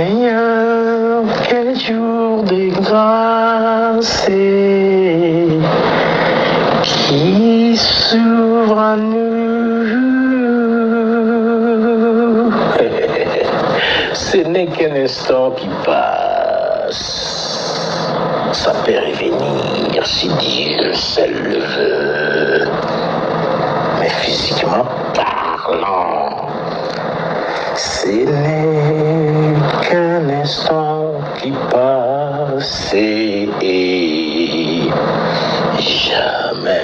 Seigneur, quel jour de grâce qui s'ouvre à nous. Ce n'est qu'un instant qui passe. Ça peut revenir si Dieu seul le veut. Mais physiquement parlant, ce n'est qu'un instant qui passe et jamais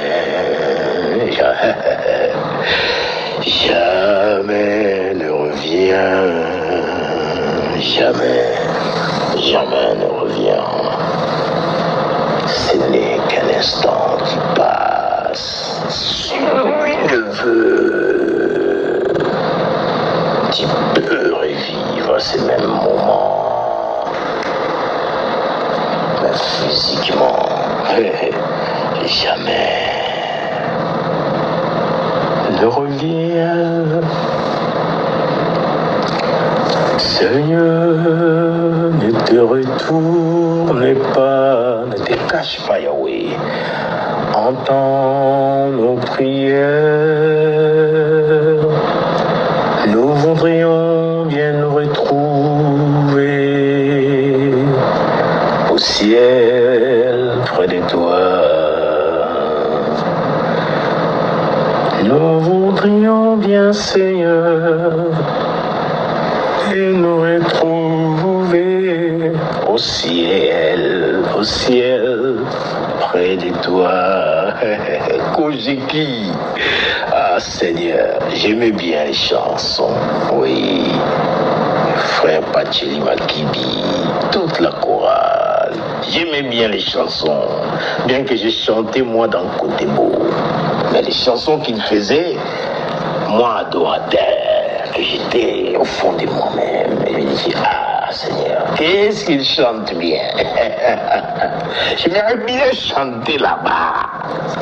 ne revient, jamais ne revient. Ce n'est qu'un instant qui passe. Si lui le veut, tu peux revivre ces mêmes moments. Mais physiquement, jamais ne revient. Seigneur, ne te retourne pas, ne te cache pas, Yahweh. Entends nos prières. Nous voudrions bien nous retrouver au ciel près de toi. Nous voudrions bien, Seigneur, et nous retrouver au ciel près de toi. Kojiki. Ah Seigneur, j'aimais bien les chansons. Oui, frère Pacheli Makibi, toute la chorale. J'aimais bien les chansons, bien que j'ai chanté moi dans Côté Beau. Mais les chansons qu'il faisait, moi adorateur, que j'étais au fond de moi-même, et je me disais, ah Seigneur, qu'est-ce qu'il chante bien. J'aimerais bien chanter là-bas,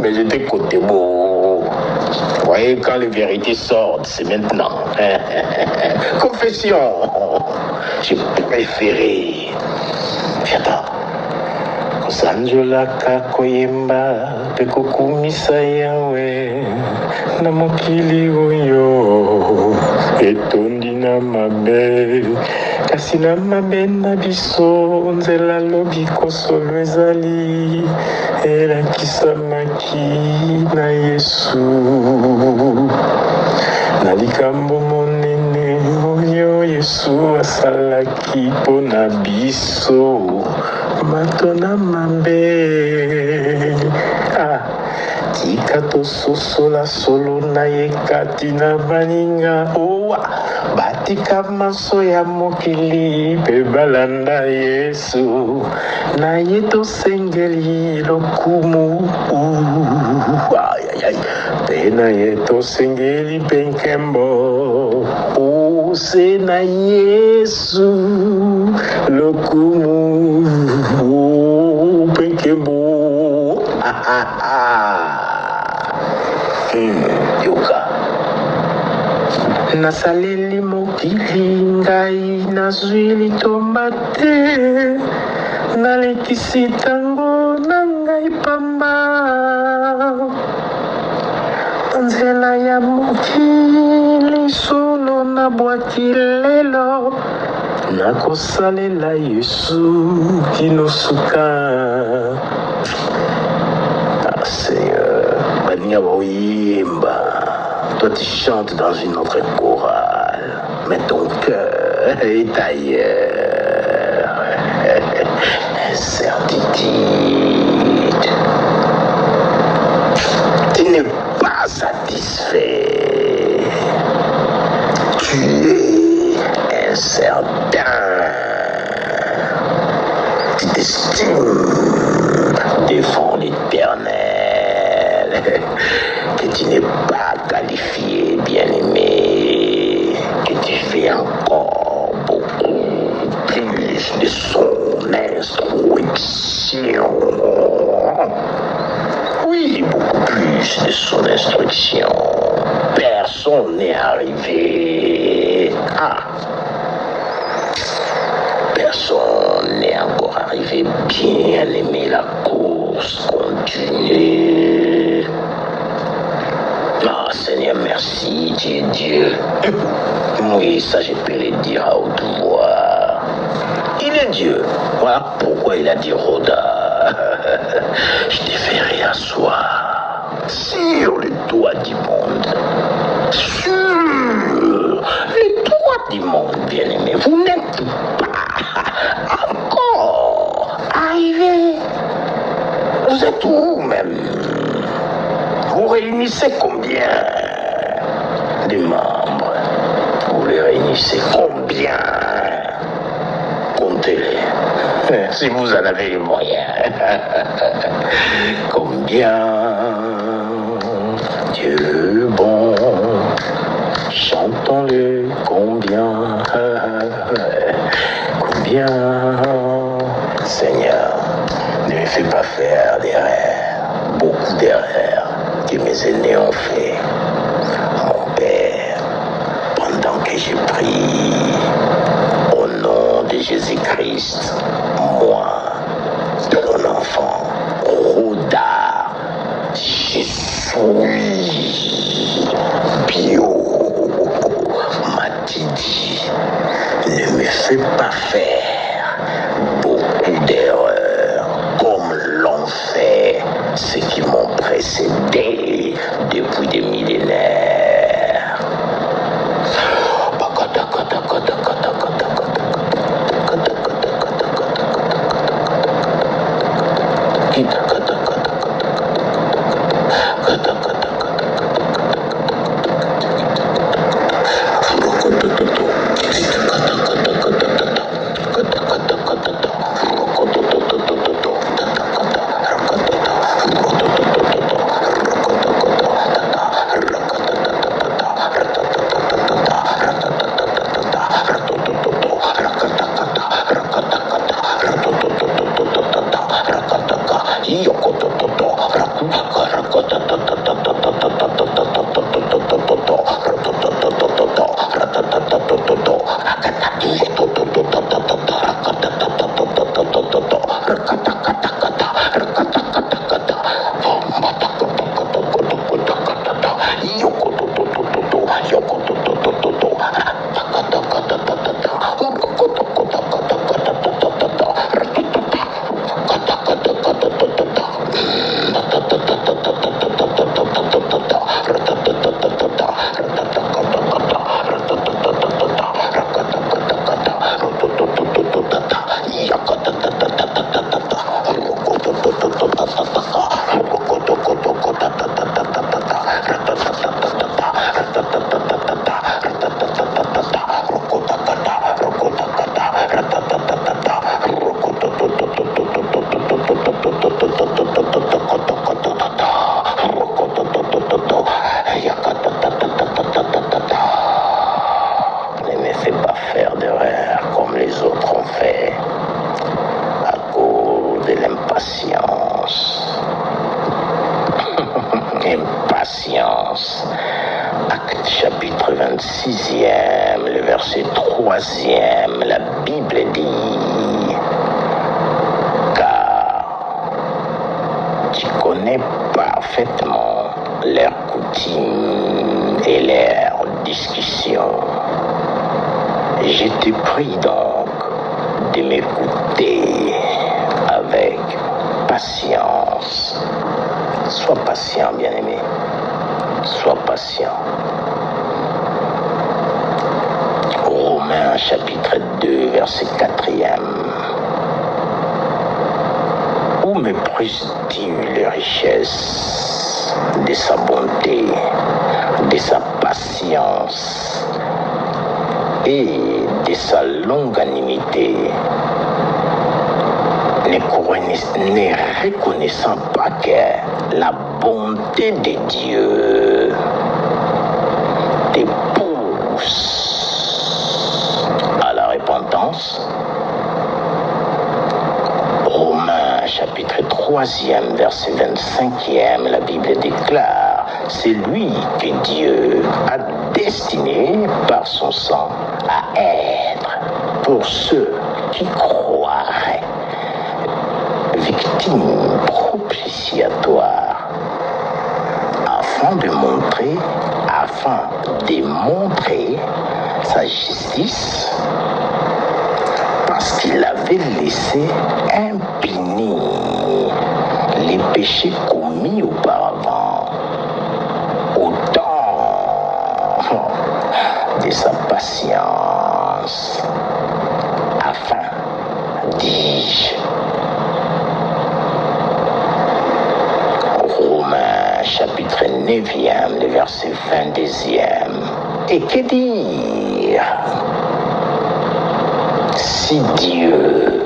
mais j'étais Côté Beau. Vous voyez, quand les vérités sortent, c'est maintenant. Confession, j'ai préféré. Attends. Kosanjola kakoyemba pekokumisa yawe na mokili oyo etondi na mabe kasi na mabe na biso nzela lobi kosolo ezali elakisamaki na Yesu na likambo monene oyo Yesu asalaki mpona biso matona mabe tika tososola solo na ye kati na baninga owa batika maso ya mokili mpe balanda Yesu na ye tosengeli lokumu mpe na ye tosengeli mpe nkembo se na Yesu lokumu mpe nkembo yoka nasaleli mokili ngai nazwi litomba te nalekisi tango na ngai pamba nzela ya mokili solo nabwaki lelo nakosalela Yesu kino suka. Seigneur, Bania Boyimba, toi tu chantes dans une autre chorale, mais ton cœur est ailleurs. Incertitude. Tu n'es pas satisfait. Tu es incertain. Tu t'estimes devant l'Éternel que tu n'es pas qualifié, bien-aimé, que tu fais encore beaucoup plus de son instruction. Oui, beaucoup plus de son instruction. Personne n'est arrivé. Personne n'est encore arrivé. Bien aimé, la course continue. Ah, Seigneur, merci, tu es Dieu. Oui, ça, je peux le dire à haute voix. Il est Dieu. Voilà pourquoi il a dit Rhoda. Je te ferai asseoir sur le toit du monde. Sur le toit du monde, bien-aimé. Vous n'êtes pas encore arrivé. Vous êtes où même? Vous réunissez combien de membres? Vous les réunissez combien? Comptez-les. Si vous en avez les moyens. Combien? Dieu bon, chantons-le. Combien? Combien? Seigneur, ne me fais pas faire d'erreurs, beaucoup d'erreurs que mes aînés ont fait. Mon Père, pendant que je prie, au nom de Jésus-Christ, moi, ton enfant, Rhoda, je suis bio. M'a-t-il dit, ne me fais pas faire beaucoup d'erreurs comme l'ont fait ceux qui m'ont précédé depuis des millénaires. Ne me fais pas faire d'erreurs comme les autres ont fait à cause de l'impatience. Impatience. Acte chapitre 26e, le verset 3e, la Bible dit: car tu connais parfaitement leurs coutumes et leurs discussions. Je te prie donc de m'écouter avec patience. Sois patient, bien-aimé. Sois patient. Romains chapitre 2, verset 4e. Où méprises-tu les richesses de sa bonté, de sa patience et de sa longanimité, ne reconnaissant pas que la bonté de Dieu te pousse à la repentance? Romains chapitre 3e, verset 25e, la Bible déclare: c'est lui que Dieu a destiné par son sang à être pour ceux qui croirait victime propitiatoire afin de démontrer sa justice, parce qu'il avait laissé impunis les péchés commis auparavant, au temps de sa patience, afin, dis-je, Romains chapitre 9e, le verset 22e. Et que dire si Dieu,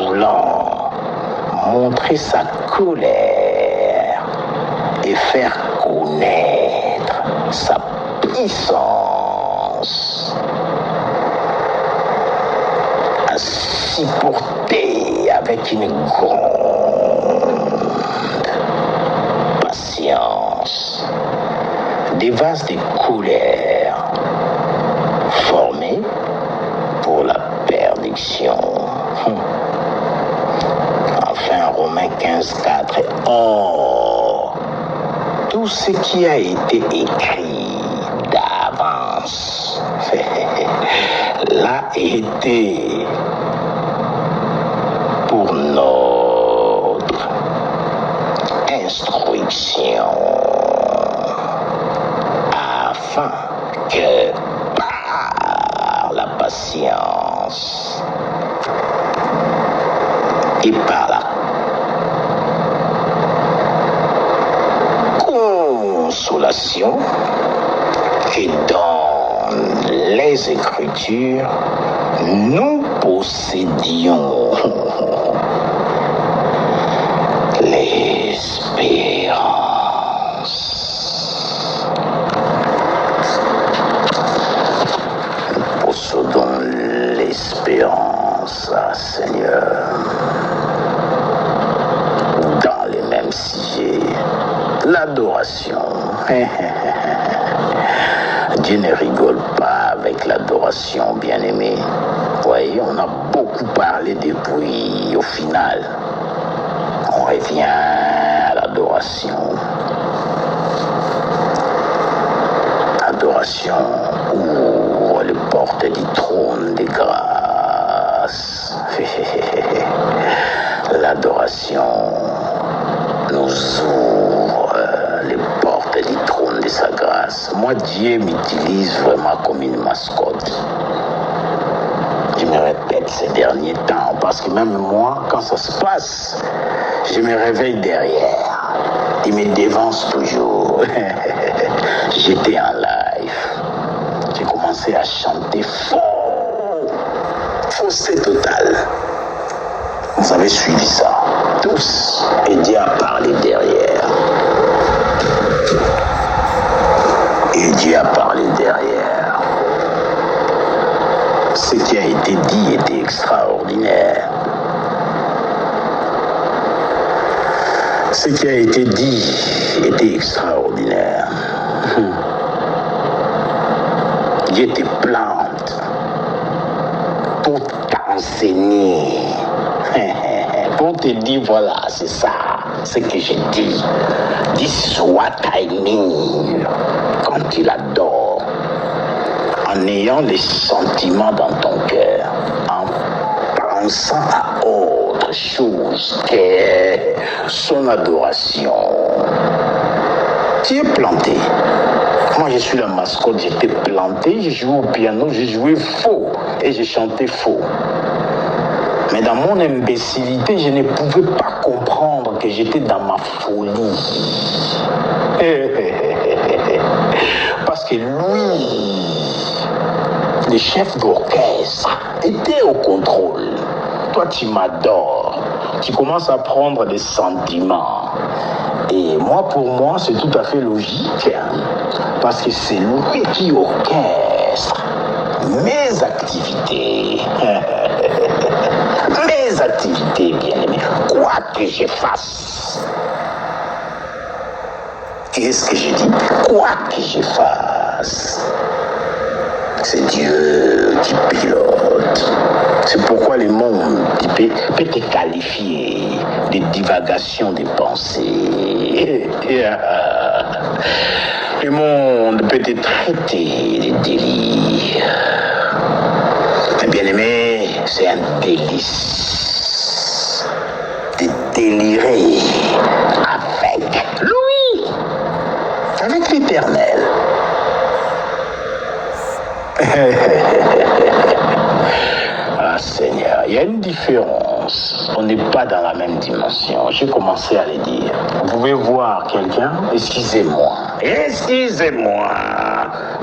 voulant montrer sa colère et faire connaître sa puissance, a supporté avec une grande patience des vases de colère formés pour la perdition. Enfin, Romains 15:4. Or, tout ce qui a été écrit d'avance l'a été pour notre instruction, afin que par la patience et par la consolation et dans les Écritures, nous possédions l'espérance. Nous possédons l'espérance, Seigneur, dans les mêmes sujets, l'adoration. Dieu ne rigole pas avec l'adoration, bien-aimé. Vous voyez, on a beaucoup parlé depuis, au final, on revient à l'adoration. Adoration ouvre les portes du trône des grâces. L'adoration nous ouvre les portes du trône de sa grâce. Moi, Dieu m'utilise vraiment comme une mascotte. Je me répète ces derniers temps, parce que même moi, quand ça se passe, je me réveille derrière. Il me dévance toujours. J'étais en live. J'ai commencé à chanter faux. Fausseté totale. Vous avez suivi ça, tous. Et Dieu a parlé derrière. Et Dieu a parlé derrière. Ce qui a été dit était extraordinaire. Ce qui a été dit était extraordinaire. Dieu te plante pour t'enseigner, pour te dire voilà, c'est ça, ce que j'ai dit. This is what I mean. Quand tu l'adores, en ayant les sentiments dans ton cœur, en pensant à autre chose que son adoration, tu es planté. Moi, je suis la mascotte, j'étais planté, j'ai joué au piano, j'ai joué faux et j'ai chanté faux. Mais dans mon imbécilité, je ne pouvais pas comprendre que j'étais dans ma folie. Parce que lui, le chef d'orchestre, était au contrôle. Toi, tu m'adores. Tu commences à prendre des sentiments. Et moi, pour moi, c'est tout à fait logique. Parce que c'est lui qui orchestre mes activités. Mes activités, bien-aimés. Quoi que je fasse. Qu'est-ce que j'ai dit? Quoi que je fasse. C'est Dieu qui pilote. C'est pourquoi le monde peut te qualifier de divagation des pensées. Le monde peut te traiter de délire. Mais bien aimé, c'est un délice de délirer avec lui, avec l'Éternel. Ah Seigneur, il y a une différence. On n'est pas dans la même dimension. J'ai commencé à le dire. Vous pouvez voir quelqu'un, excusez-moi,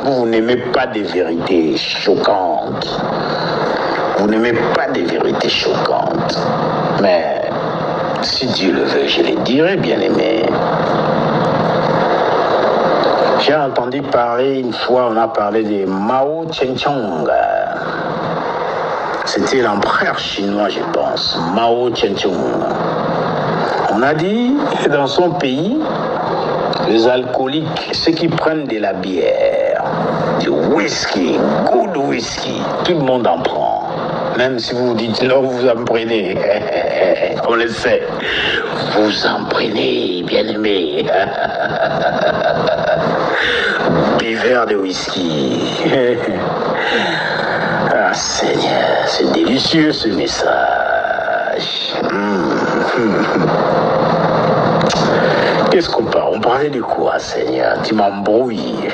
vous n'aimez pas des vérités choquantes. Vous n'aimez pas des vérités choquantes. Mais si Dieu le veut, je le dirai, bien aimé. J'ai entendu parler une fois, on a parlé de Mao Zedong. C'était l'empereur chinois, je pense, Mao Zedong. On a dit que dans son pays, les alcooliques, ceux qui prennent de la bière, du whisky, good whisky, tout le monde en prend. Même si vous dites non, vous en prenez. On le sait. Vous en prenez, bien aimé. Buveur de whisky. Ah Seigneur, c'est délicieux ce message. Qu'est-ce qu'on parle? On parlait de quoi, Seigneur? Tu m'embrouilles.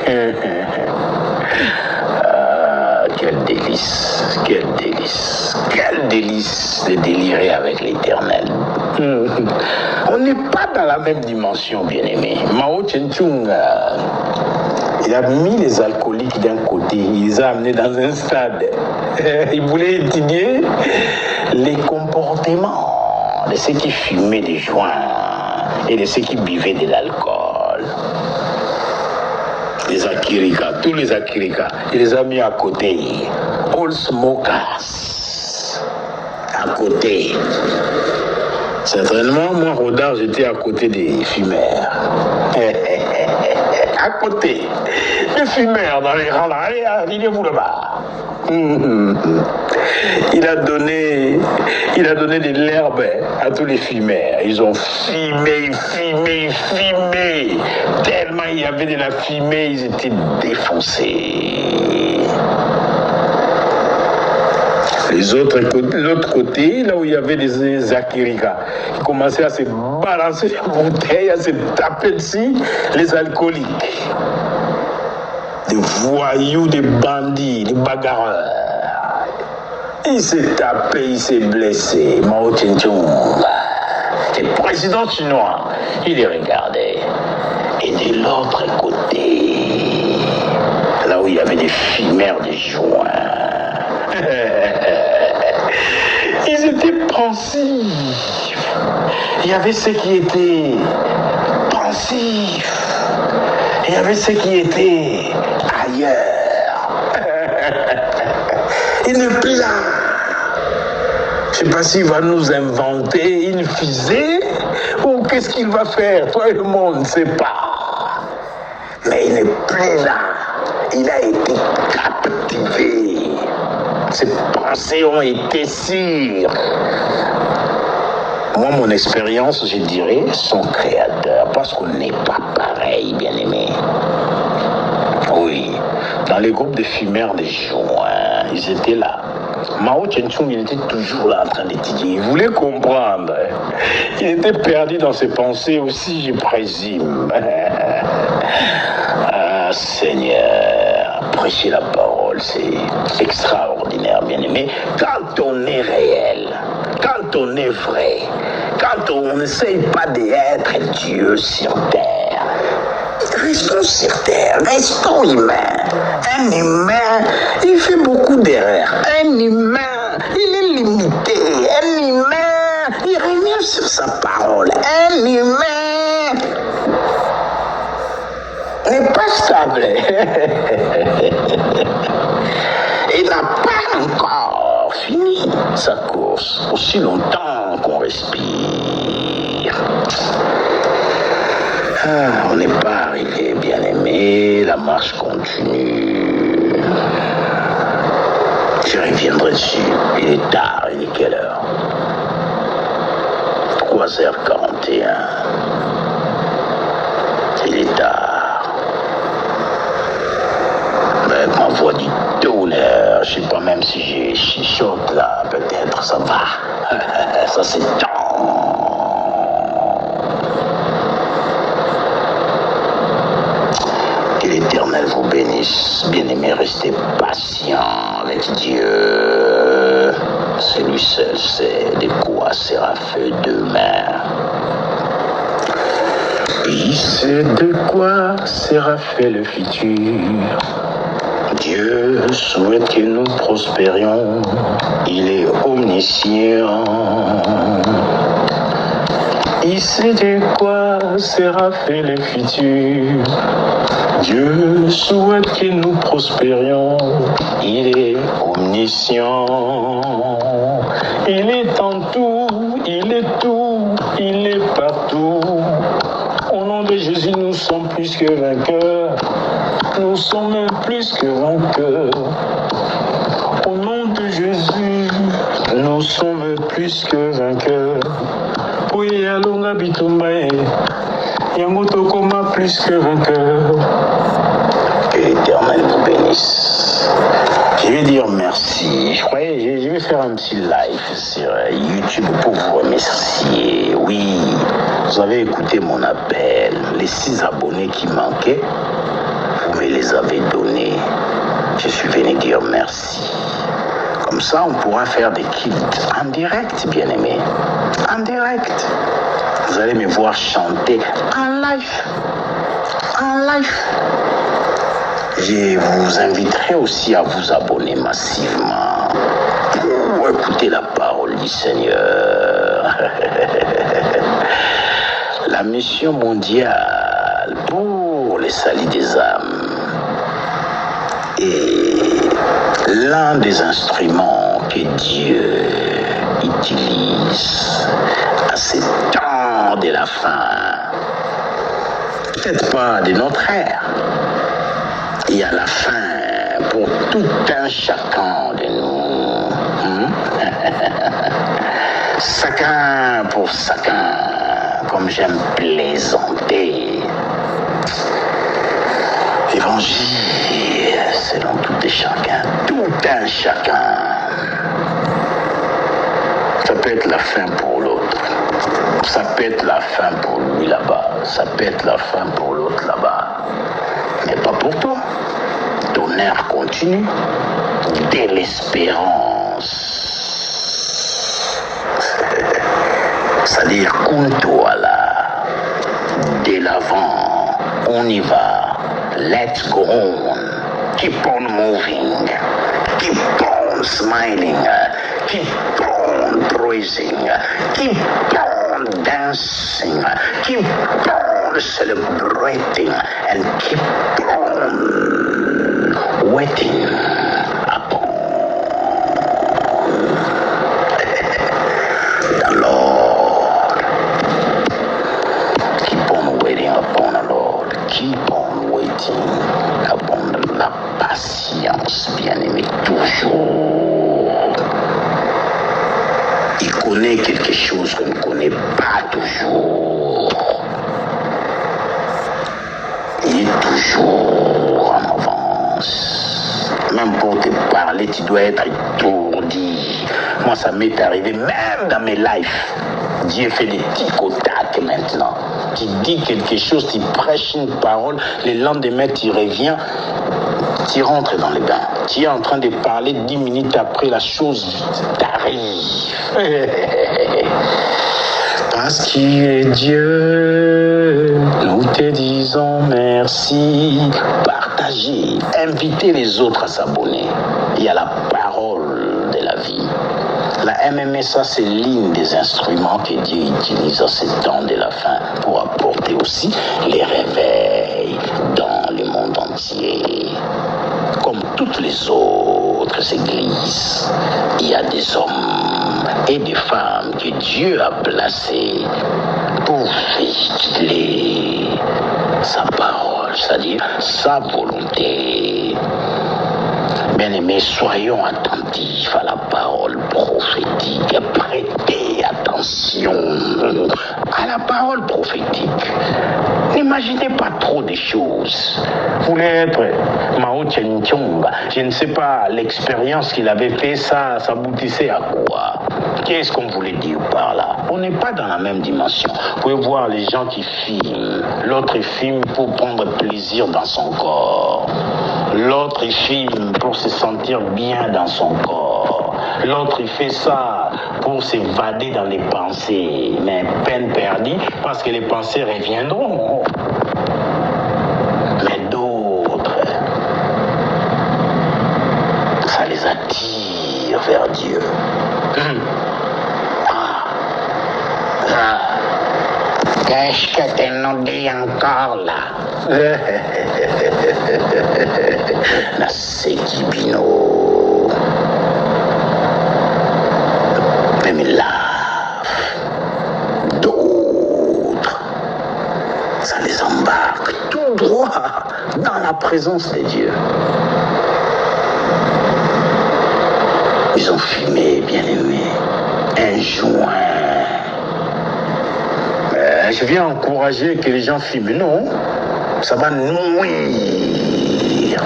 Quel délice, quel délice, quel délice de délirer avec l'Éternel. On n'est pas dans la même dimension, bien-aimé. Mao Zedong, il a mis les alcooliques d'un côté, il les a amenés dans un stade. Il voulait étudier les comportements de ceux qui fumaient des joints et de ceux qui buvaient de l'alcool. Les Akirika, tous les Akirika, il les a mis à côté. All smokers, à côté. Certainement, moi, Rodard, j'étais à côté des fumeurs. À côté des fumeurs dans les rangs là. Allez, alignez-vous là-bas. Il a donné de l'herbe à tous les fumeurs. Ils ont fumé. Tellement il y avait de la fumée, ils étaient défoncés. L'autre côté, là où il y avait des Akirika, ils commençaient à se balancer des bouteilles, à se taper dessus, les alcooliques. Des voyous, des bandits, des bagarreurs. Il s'est tapé, il s'est blessé. Mao Zedong, le président chinois, il les regardait. Et de l'autre côté, là où il y avait des fumeurs de joints, ils étaient pensifs. Il y avait ceux qui étaient pensifs. Il y avait ceux qui étaient ailleurs. Il n'est plus là. Je ne sais pas s'il va nous inventer une fusée ou qu'est-ce qu'il va faire. Toi et le monde ne sait pas. Mais il n'est plus là. Il a été captivé. Ses pensées ont été sûres. Moi, mon expérience, je dirais, son créateur, parce qu'on n'est pas pareil, bien aimé. Oui, dans les groupes de fumeurs de joints, ils étaient là. Mao Zedong, il était toujours là en train d'étudier. Il voulait comprendre. Il était perdu dans ses pensées aussi, je présume. Ah, Seigneur, prêcher la parole, c'est extraordinaire, bien aimé. Quand on est réel, quand on est vrai, quand on n'essaye pas d'être Dieu sur terre, restons sur terre, restons humains. Un humain, il fait beaucoup d'erreurs. Un humain, il est limité. Un humain, il revient sur sa parole. Un humain n'est pas stable. Il n'a pas encore fini sa course aussi longtemps qu'on respire. On n'est pas arrivé, bien aimé, la marche continue. Je reviendrai dessus. Il est tard, il est quelle heure? 3h41. Il est tard. Avec ma voix du tonnerre, je sais pas même si j'ai chichote là, peut-être ça va. Ça c'est temps. Que l'Éternel vous bénisse. Bien-aimés, restez patients avec Dieu. C'est lui seul sait de quoi sera fait demain. Il sait de quoi sera fait le futur. Dieu souhaite que nous prospérions. Il est omniscient. Il sait de quoi sera fait le futur. Dieu souhaite que nous prospérions. Il est omniscient. Il est en tout, il est tout, il est partout. Au nom de Jésus, nous sommes plus que vainqueurs. Nous sommes même plus que vainqueurs. Au nom de Jésus, nous sommes plus que vainqueurs. Oui, allons Bitumbae. Yamotokoma plus que vainqueur. Que l'Éternel vous bénisse. Je vais dire merci. Je vais faire un petit live sur YouTube pour vous remercier. Oui, vous avez écouté mon appel. Les 6 abonnés qui manquaient, vous me les avez donnés. Je suis venu dire merci. Comme ça, on pourra faire des kilts en direct, bien-aimés. En direct. Vous allez me voir chanter en live. En live. Je vous inviterai aussi à vous abonner massivement pour écouter la parole du Seigneur. La mission mondiale pour les salis des âmes est l'un des instruments que Dieu utilise à ces temps de la fin. Peut-être pas de notre ère. Et à la fin, pour tout un chacun de nous, chacun pour chacun, comme j'aime plaisanter, l'évangile selon tout et chacun, tout un chacun. Ça peut être la fin pour l'autre, ça peut être la fin pour lui là-bas, ça peut être la fin pour l'autre là-bas, mais pas pour toi. Ton air continue de l'espérance. C'est-à-dire, compte-toi là, de l'avant, on y va. Let's go on. Keep on moving. Keep on smiling. Keep on praising. Keep on dancing. Keep on celebrating. And keep on waiting upon the Lord. Keep on waiting upon the Lord. Keep on waiting upon la patience, bien-aimé, toujours. Il connaît quelque chose qu'on ne connaît pas toujours. Il est toujours en avance. Même pour te parler, tu dois être étourdi. Moi, ça m'est arrivé même dans mes lives. Dieu fait des tic au tac maintenant. Tu dis quelque chose, tu prêches une parole, le lendemain, tu reviens, tu rentres dans le bain. Tu es en train de parler 10 minutes après, la chose t'arrive. Parce qu'il est Dieu, nous te disons merci. Partagez, invitez les autres à s'abonner. Il y a la parole de la vie. La MMSA, c'est l'une des instruments que Dieu utilise à ces temps de la fin pour apporter aussi les réveils dans le monde entier. Comme toutes les autres églises, il y a des hommes et des femmes que Dieu a placés pour véhiculer sa parole, c'est-à-dire sa volonté. Bien-aimés, soyons attentifs à la parole prophétique. Prêtez attention à la parole prophétique. N'imaginez pas trop des choses. Vous voulez être Mao Tse-tung, je ne sais pas, l'expérience qu'il avait fait, ça aboutissait à quoi? Qu'est-ce qu'on voulait dire par là? On n'est pas dans la même dimension. Vous pouvez voir les gens qui filment. L'autre filme pour prendre plaisir dans son corps. L'autre filme pour se sentir bien dans son corps. L'autre il fait ça pour s'évader dans les pensées. Mais peine perdue parce que les pensées reviendront. Mais d'autres, ça les attire vers Dieu. Qu'est-ce que tu nous dis encore là? La Sekibino. Même là, d'autres, ça les embarque tout droit dans la présence de Dieu. Ils ont fumé, bien-aimé, un joint. Je viens encourager que les gens fument, non? Ça va nuire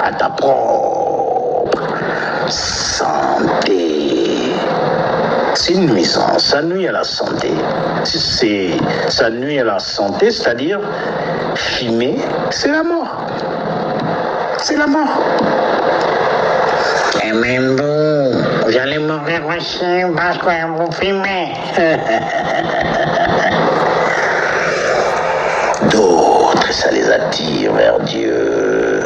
à ta propre santé. C'est une nuisance, ça nuit à la santé. Ça nuit à la santé, c'est-à-dire fumer, c'est la mort. C'est la mort. Et même vous allez mourir aussi parce que vous fumez. D'autres, ça les attire vers Dieu.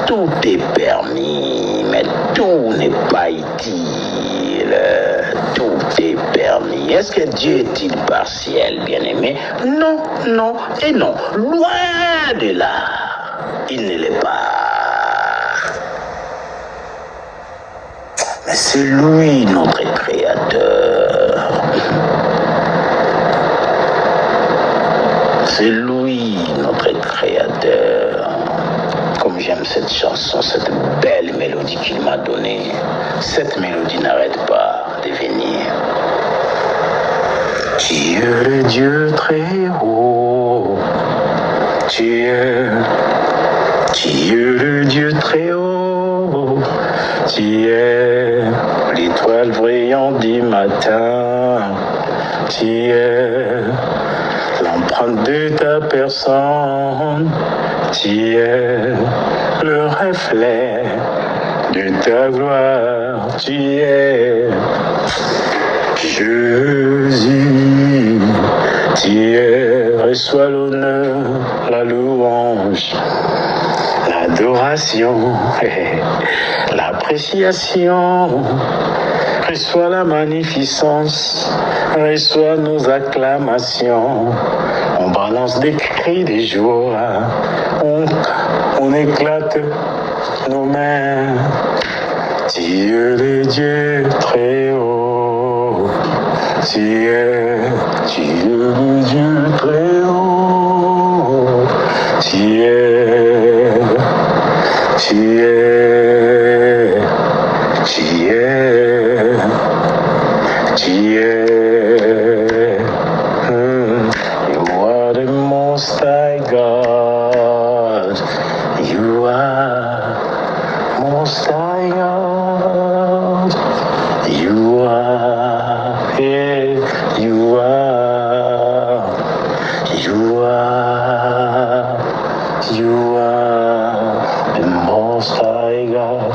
Tout est permis, mais tout n'est pas utile. Tout est permis. Est-ce que Dieu est-il partiel, bien-aimé? Non, non et non. Loin de là, il ne l'est pas. Mais c'est lui, notre Créateur. C'est lui, notre Créateur. Comme j'aime cette chanson, cette belle mélodie qu'il m'a donnée. Cette mélodie n'arrête pas de venir. Tu es le Dieu très haut. Tu es le Dieu très haut. Tu es l'étoile brillante du matin. Tu es l'empreinte de ta personne, tu es le reflet de ta gloire, tu es Jésus, tu es, reçois l'honneur, la louange, l'adoration, l'appréciation. Reçois la magnificence, reçois nos acclamations. On balance des cris de joie, on éclate nos mains. Tu es le Dieu très haut, tu es le Dieu très haut, tu es. You are the most high God. You are most high God. You are, yeah, you are the most high God.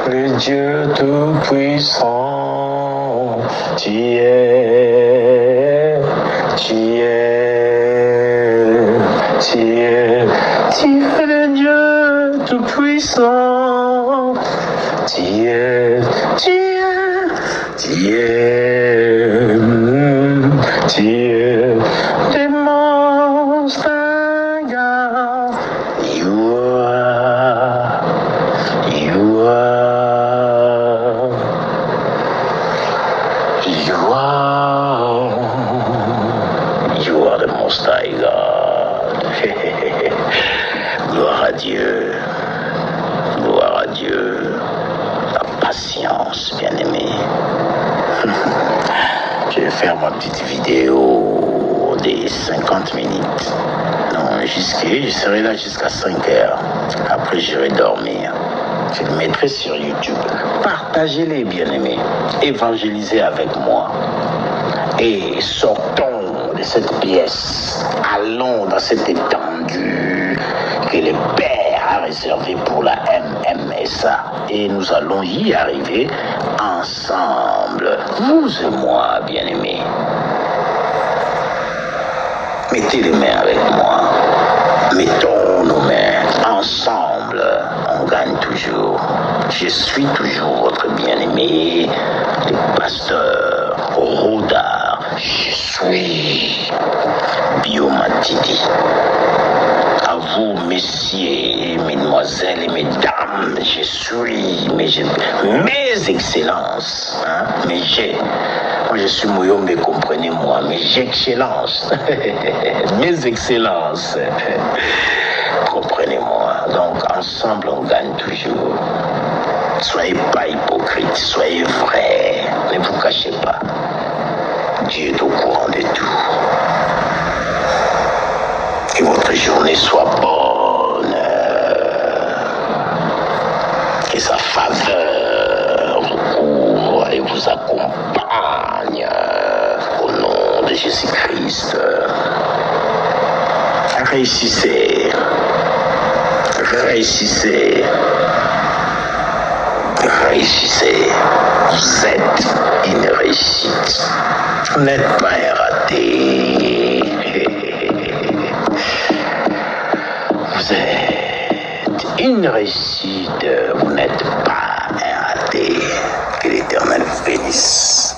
Le Dieu tout-puissant, tu es le Dieu tout-puissant, tu es the most high God. You are the most high God. Gloire à Dieu. Gloire à Dieu. faire ma petite vidéo des 50 minutes. Non, je serai là jusqu'à 5 heures. Après, j'irai dormir. Je le mettrai sur YouTube. Partagez-les, bien-aimés. Évangélisez avec moi. Et sortons de cette pièce. Allons dans cette étendue que le Père a réservée pour la MMSA. Et nous allons y arriver ensemble. Vous et moi, bien-aimés. Mettez les mains avec moi. Mettons nos mains ensemble. On gagne toujours. Je suis toujours votre bien-aimé, le pasteur Rodar. Je suis Biomatidi. À vous, messieurs et mesdemoiselles et mesdames, je suis mes excellences. Mais moi je suis Moyombe, comprenez-moi, mes excellences. Mes excellences. Comprenez-moi. Donc ensemble on gagne toujours. Soyez pas hypocrites, soyez vrais. Ne vous cachez pas. Dieu est au courant de tout. Que votre journée soit bonne. Que sa faveur vous couvre et vous accompagne. Au nom de Jésus-Christ. Réussissez. Réussissez. Réussissez. Vous êtes une réussite. Vous n'êtes pas un raté. Vous êtes une réussite. Vous n'êtes pas un raté. Que l'Éternel vous bénisse.